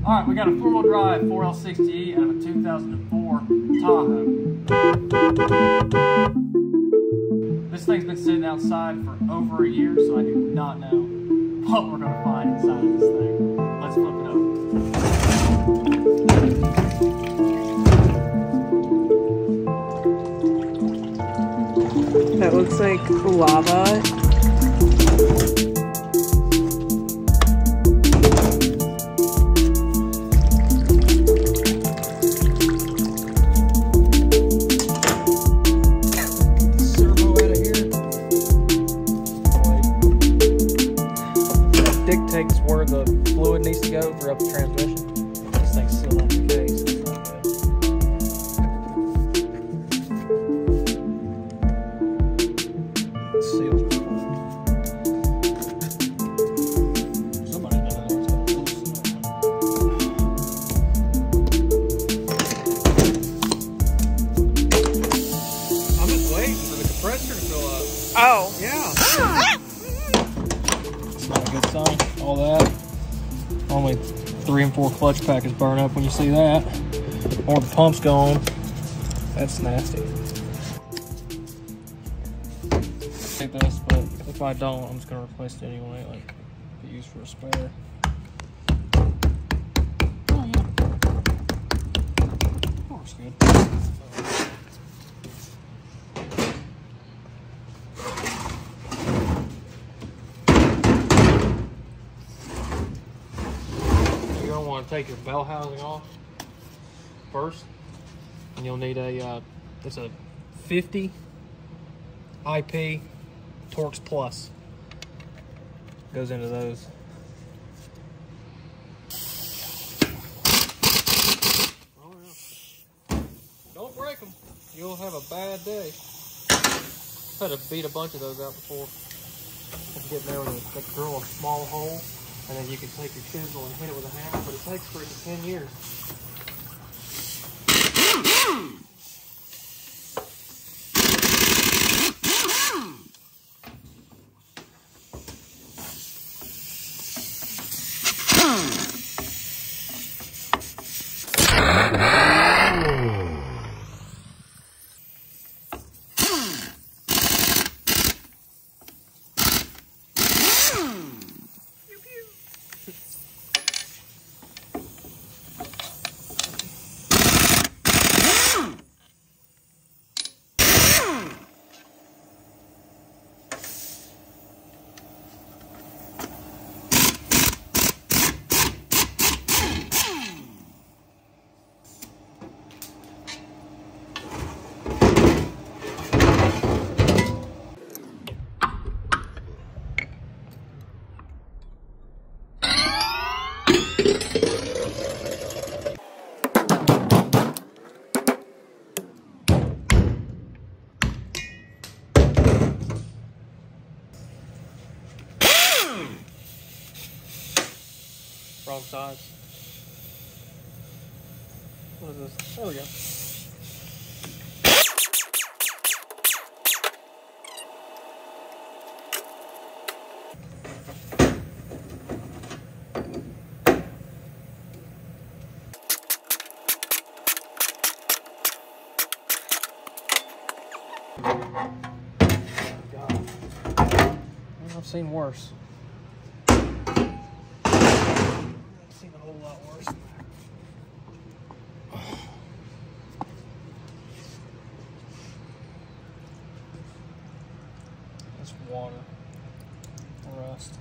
Alright, we got a 4-wheel drive 4L60E out of a 2004 Tahoe. This thing's been sitting outside for over a year, so I do not know what we're going to find inside of this thing. Let's flip it up. That looks like lava. Dictates where the fluid needs to go throughout the transmission. This thing's sealed on the case. It's not good. It's sealed. Somebody down there is going to lose I'm just waiting for the compressor to fill up. Oh. Yeah. Not a good sign, all that. Only 3 and 4 clutch packets burn up when you see that. Or the pump's gone. That's nasty. Take this, but if I don't, I'm just gonna replace it anyway, like be used for a spare. Oh yeah. Works good. Want to take your bell housing off first, and you'll need a it's a 50 IP Torx Plus. Goes into those. Oh yeah. Don't break them. You'll have a bad day. I've had to beat a bunch of those out before. Have to get in there with a drill a small hole. And then you can take your chisel and hit it with a hammer, but it takes freaking 10 years. Wrong size. What is this? There we go. God. I've seen worse. Seen a whole lot worse. That's water. Rust.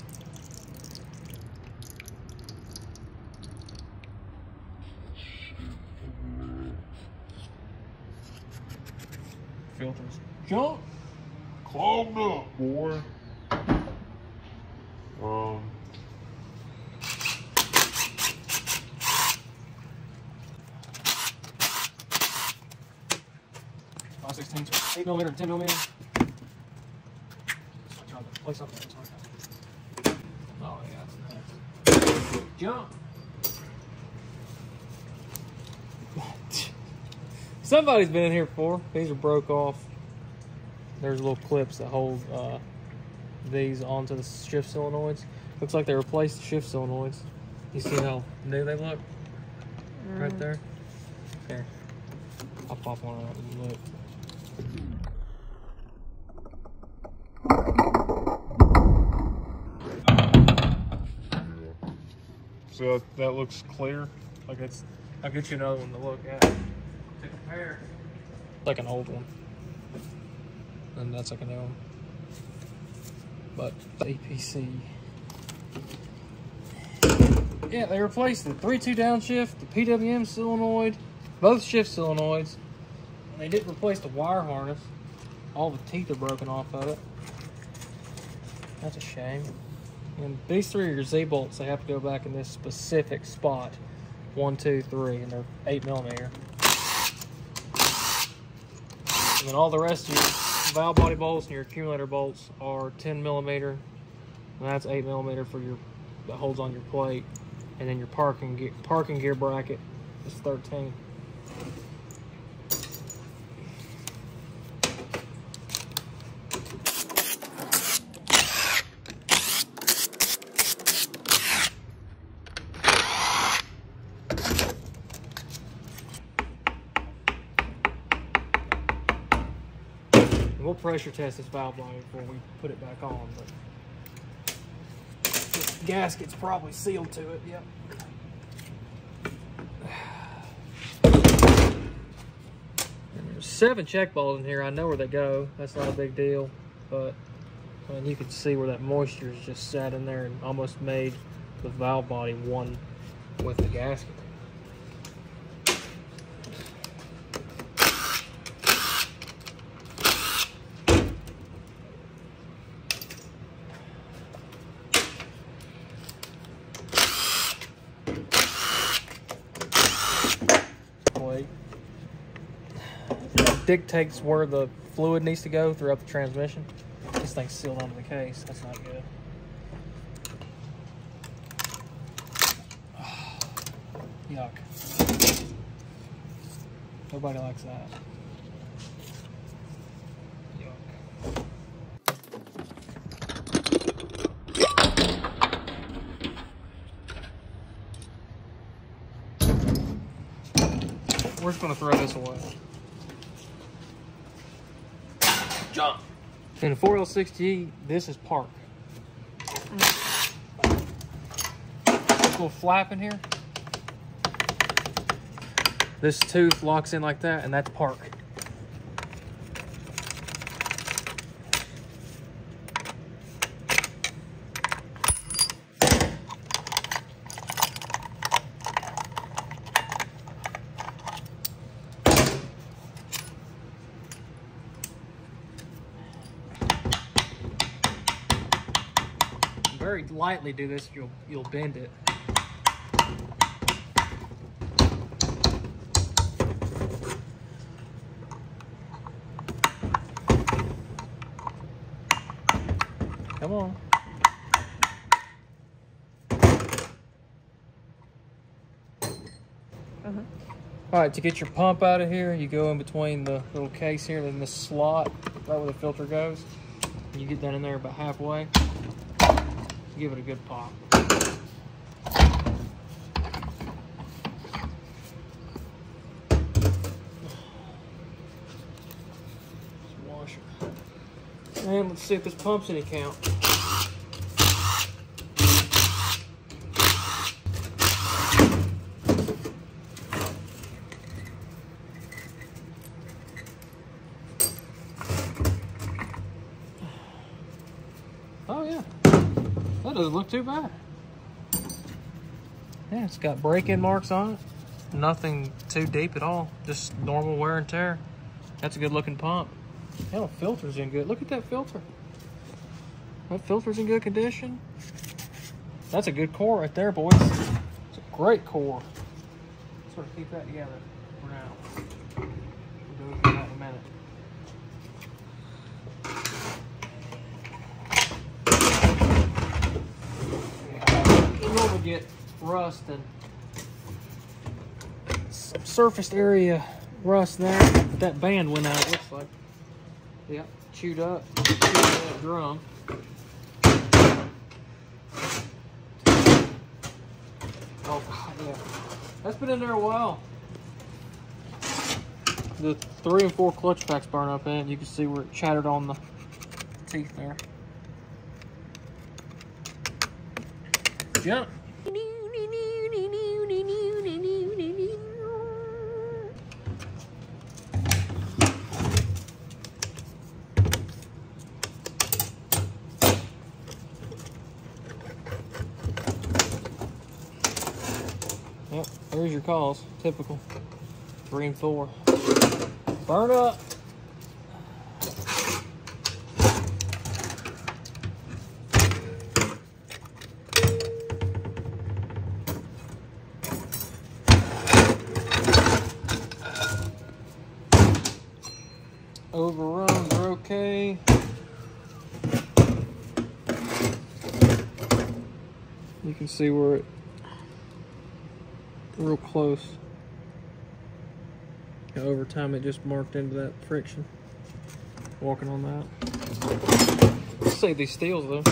Filters. Jump! Clogged up, boy. 5/16, 8mm, 10mm. Try to place up there. Oh yeah, that's nice. Jump. Somebody's been in here before. These are broke off. There's little clips that hold these onto the shift solenoids. Looks like they replaced the shift solenoids. You see how new they look? Right there? Here. I'll pop one out and look. So that looks clear. Like it's, I'll get you another one to look at. To compare. Like an old one. And that's like a new one. But the APC. Yeah, they replaced the 3-2 downshift, the PWM solenoid, both shift solenoids. And they didn't replace the wire harness. All the teeth are broken off of it. That's a shame. And these three are your Z-bolts. They have to go back in this specific spot. 1, 2, 3, and they're 8mm. And then all the rest of your valve body bolts and your accumulator bolts are 10mm. And that's 8mm for your, that holds on your plate. And then your parking gear bracket is 13. We'll pressure test this valve body before we put it back on, but this gasket's probably sealed to it. Yep. And there's 7 check balls in here. I know where they go. That's not a big deal, but you can see where that moisture is just sat in there and almost made the valve body one with the gasket. Dictates where the fluid needs to go throughout the transmission. This thing's sealed onto the case. That's not good. Yuck. Nobody likes that. Yuck. We're just gonna throw this away. Jump. In a 4L6G, this is park. This little flap in here. This tooth locks in like that, and that's park. Very lightly do this, you'll bend it. Come on. All right, to get your pump out of here, you go in between the little case here and this slot, right where the filter goes. You get that in there about halfway. Give it a good pop. Washer. And let's see if this pump's any count. Oh yeah. That doesn't look too bad. Yeah, it's got break-in marks on it. Nothing too deep at all. Just normal wear and tear. That's a good looking pump. Hell, filter's in good. Look at that filter. That filter's in good condition. That's a good core right there, boys. It's a great core. Sort of keep that together for now. We'll do it for that in a minute. Get rust and some surfaced area rust there, but that band went out, it looks like. Yep, chewed up that drum. Oh, God, yeah. That's been in there a while. The 3 and 4 clutch packs burn up in it. You can see where it shattered on the teeth there. Jump. Yep, there's your calls. Typical. 3 and 4. Burn up. Overruns are okay. You can see where it real close. And over time it just marked into that friction. Walking on that. Let's save these steels though.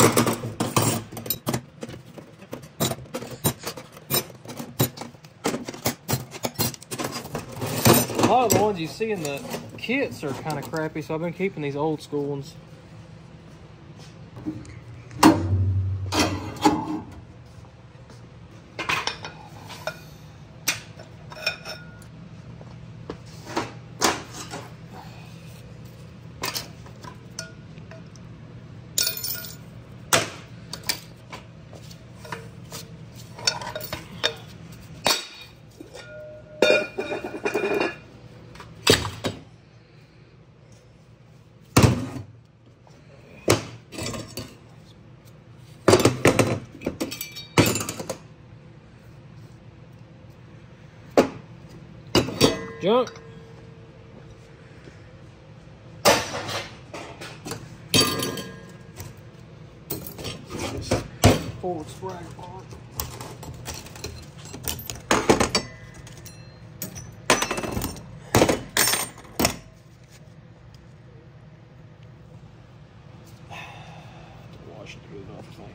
A lot of the ones you see in the kits are kind of crappy, so I've been keeping these old school ones. Jump. Forward sprag part. Wash it good enough, I think.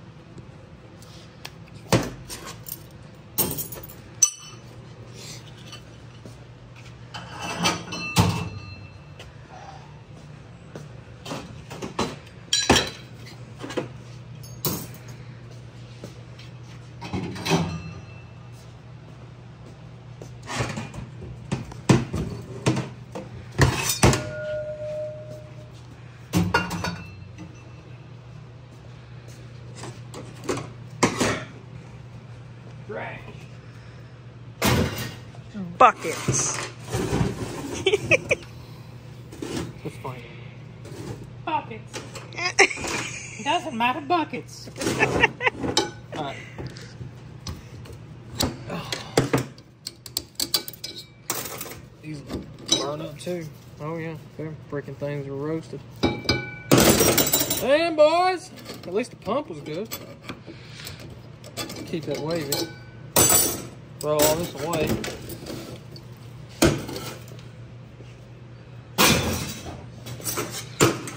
Buckets. It's fine. Buckets. Doesn't matter, buckets. Alright. These burn up too. Oh yeah, them freaking things are roasted. And boys, at least the pump was good. Keep that wavy. Throw all this away.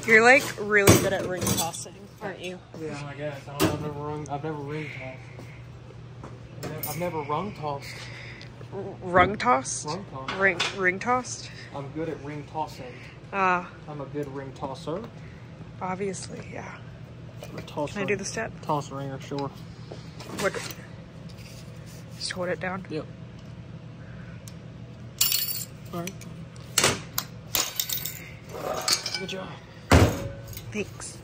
You're like really good at ring tossing, aren't you? Yeah, I guess. I've never ring tossed. I've never rung tossed. Rung tossed? Rung tossed. Ring tossed? I'm good at ring tossing. Ah, I'm a good ring tosser. obviously, yeah. Toss Can I do the step? Toss ringer, sure. What? Just hold it down. Yep. All right. Good job. Thanks.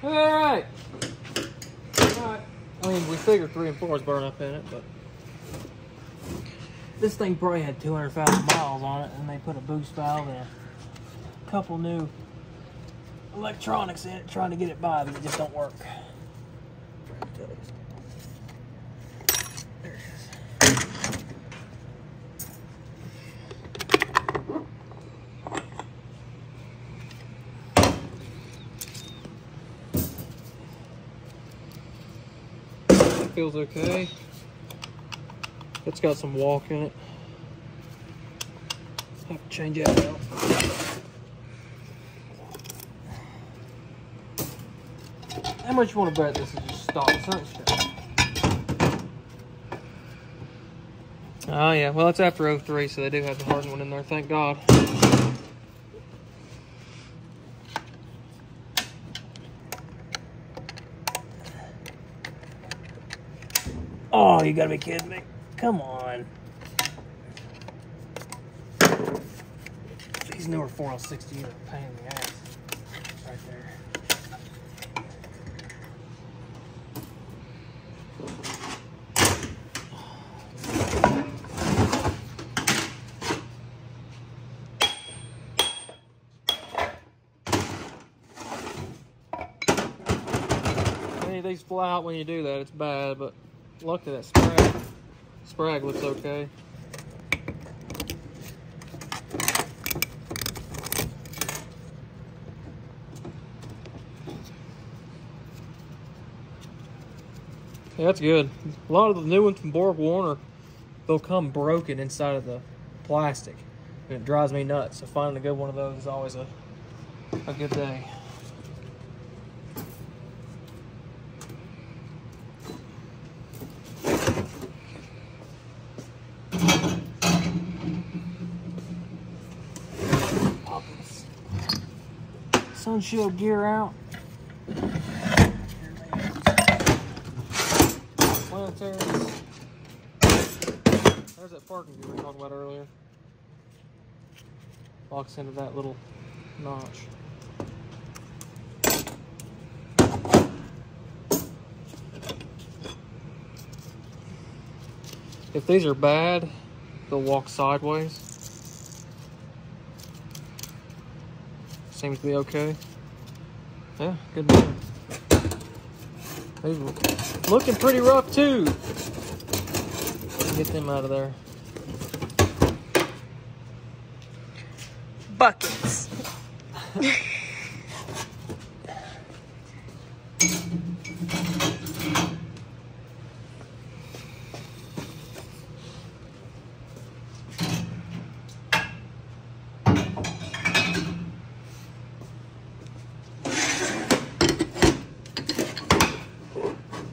Alright. Alright. I mean, we figured 3 and 4 is burn up in it, but this thing probably had 200,000 miles on it, and they put a boost valve and a couple new electronics in it trying to get it by, but it just don't work. There it is. feels okay. It's got some walk in it. Have to change that out. How much you want to bet this is just stock sunshine? Oh yeah, well it's after 03, so they do have the hardened one in there, thank God. Oh, you gotta be kidding me. Come on. These newer 4L60 are a pain in the ass. Right there. Any of these fly out when you do that, it's bad, but luckily that sprag looks okay. Yeah, that's good. A lot of the new ones from Borg Warner, they'll come broken inside of the plastic, and it drives me nuts. So finding a good one of those is always a good day. Pop this sunshield gear out. There's that parking gear we were talking about earlier. Locks into that little notch. If these are bad, they'll walk sideways. Seems to be okay. Yeah, good deal. These are looking pretty rough too. Get them out of there. Buckets.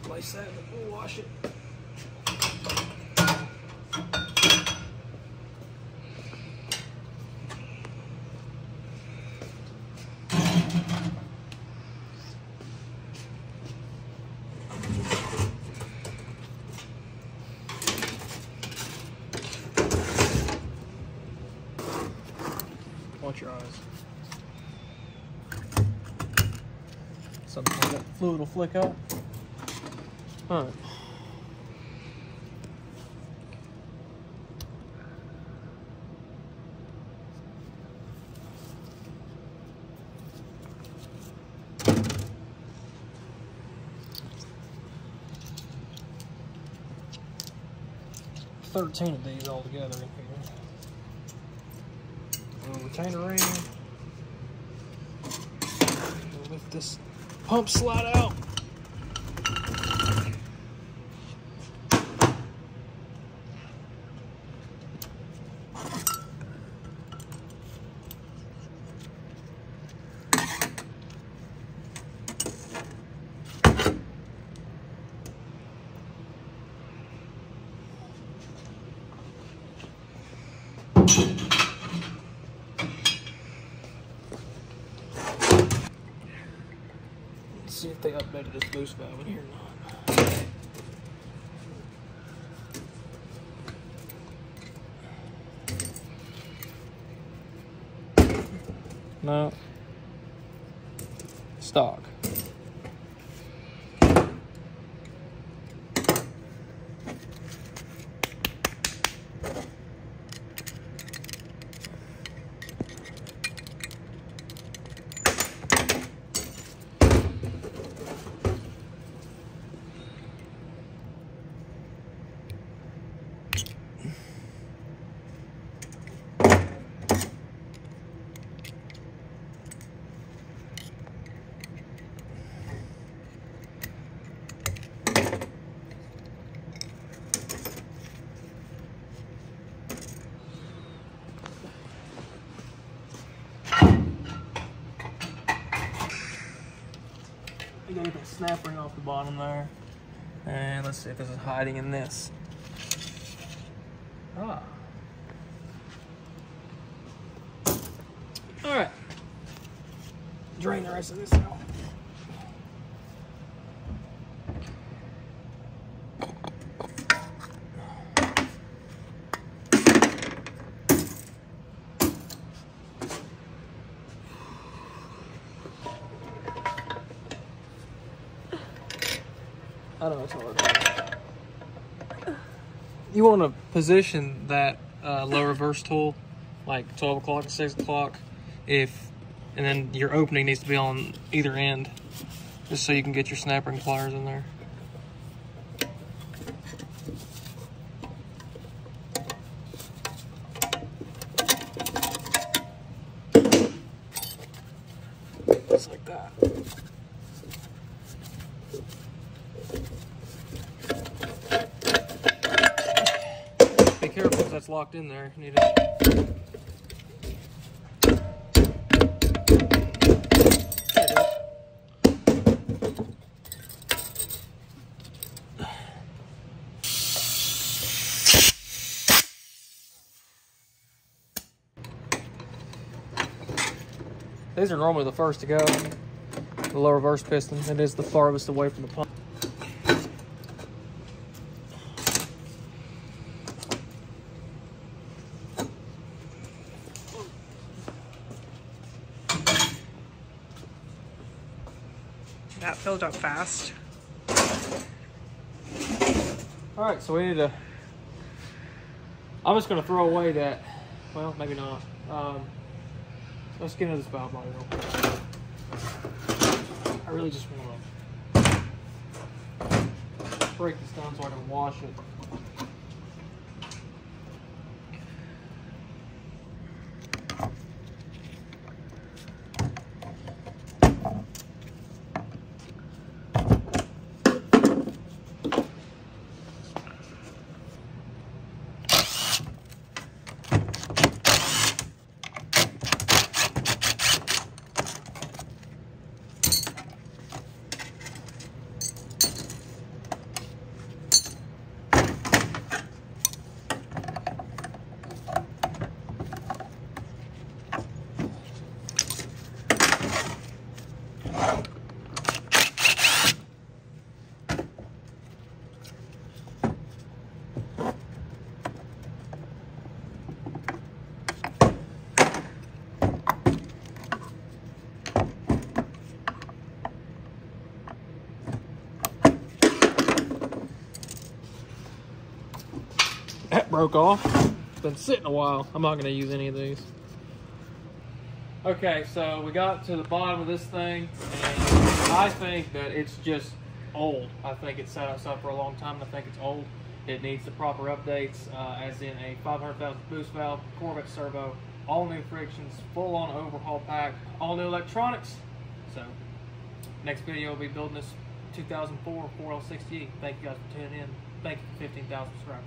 Place that and we'll wash it. Watch your eyes. Sometimes that fluid will flick out. All right. $13 of these all together in here. Retainer ring. We'll lift this pump slide out. See if they updated this boost valve in here or not. No. Stock. go get that snap ring off the bottom there. And let's see if this is hiding in this. Ah. All right. Drain the rest of this out. I don't know, it's hard. You want to position that low reverse tool like 12 o'clock and 6 o'clock, and then your opening needs to be on either end, just so you can get your snap ring pliers in there. Just like that. Be careful if that's locked in there. You need to. These are normally the first to go. The low reverse piston, it is the farthest away from the pump. That filled up fast. All right, so we need to, I'm just gonna throw away that, well, maybe not. Let's get into this valve body real quick. I really just want to break this down so I can wash it. That broke off. It's been sitting a while. I'm not going to use any of these. Okay, so we got to the bottom of this thing, and I think that it's just old. I think it's sat outside for a long time, and I think it's old. It needs the proper updates, as in a 500,000 boost valve, Corvette servo, all new frictions, full-on overhaul pack, all new electronics. So, next video will be building this 2004 4L60E. Thank you guys for tuning in. Thank you for 15,000 subscribers.